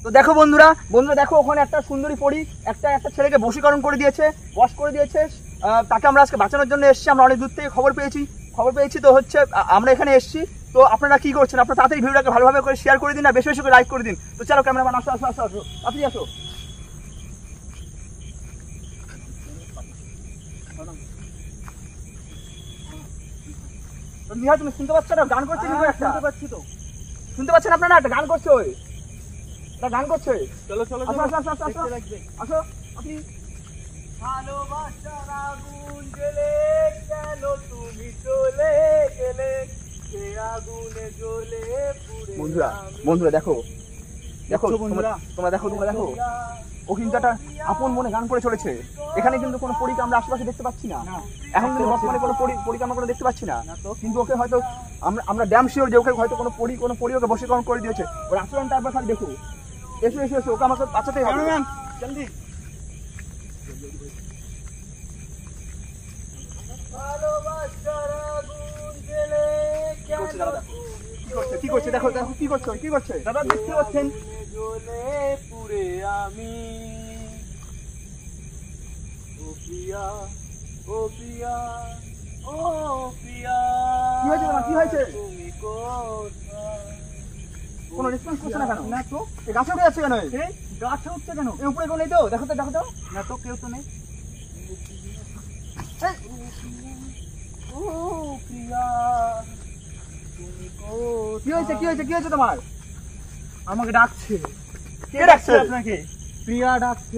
তো দেখো বন্ধুরা দেখো ওখানে একটা সুন্দরী পরী একটা ছেলেকে বশীকরণ করে দিয়েছে, বশ করে দিয়েছে। তাকে আমরা আজকে বাঁচানোর জন্য এসেছি। আমরা অনেক দূর থেকে খবর পেয়েছি তো হচ্ছে আমরা এখানে এসেছি। তো আপনারা কি করছেন? আপনারা তাড়াতাড়ি ভিডিওটাকে ভালোভাবে করে শেয়ার করে দিন, আর বেশি বেশি করে লাইক করে দিন। তো চলো ক্যামেরাম্যান আসো আপনি আসো। তুমি শুনতে পাচ্ছ না? গান করছে কিন্তু একটা। শুনতে পাচ্ছি তো। শুনতে পাচ্ছেন আপনারা? একটা গান করছে, ওই একটা গান করছে। চলো আসো আপনি। ভালোবাসার আগুন জ্বলে কেন তুমি চলে গেলে, সে আগুনে জ্বলে পুড়ে। বন্ধুরা দেখো তোমরা দেখো ও কিন্তু একটা আপন মনে গান করে চলেছে। এখানে কিন্তু কোনো পরীকে আমরা আশেপাশে দেখতে পাচ্ছি না। এখন কিন্তু বর্তমানে কোনো পরীকে আমরা কোনো দেখতে পাচ্ছি না। কিন্তু ওকে হয়তো আমরা ড্যাম শিওর যে ওকে হয়তো কোনো পরী ওকে বশীকরণ করে দিয়েছে। ওর আচরণটা একবার খালি দেখো। এসো ওকে আমাকে বাঁচাতেই হবে। জলদি। কি করছে দেখো কি করছে দাদা, দেখতে পাচ্ছেন? পুরে আমি ও প্রিয়া কি হয়েছে? তুমি কোনো রেসপন্স করছে না কেন? না তো গাছে উঠে যাচ্ছে কেন? গাছে উঠছে কেন? উপরে কেউ নেই তো? দেখো তো না তো, কেউ তো নেই। কি হয়েছে তোমার? আমাকে ডাকছে। কে ডাকছে আপনাকে? প্রিয়া ডাকছে।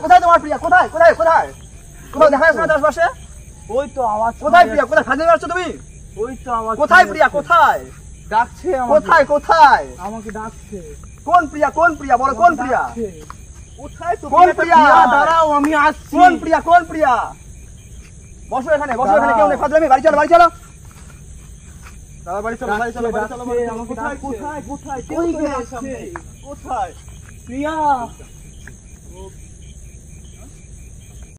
কোথায় তোমার প্রিয়া? কোথায় কোথাও দেখা যাচ্ছে না আশপাশে? ওই তো আওয়াজ। কোথায় প্রিয়া? কোথায় খাজে যাচ্ছ তুমি? ওই তো আওয়াজ। কোথায় প্রিয়া? কোথায় ডাকছে? কোথায় আমাকে ডাকছে? কোন প্রিয়া বলো, কোন প্রিয়া? কোথায় তো কোন প্রিয়া? দাঁড়াও আমি আসছি। কোন প্রিয়া? বসো এখানে কেউ নেই। ফাজলামি, বাড়ি চলো। বাড়ি চলো। কোথায় প্রিয়া?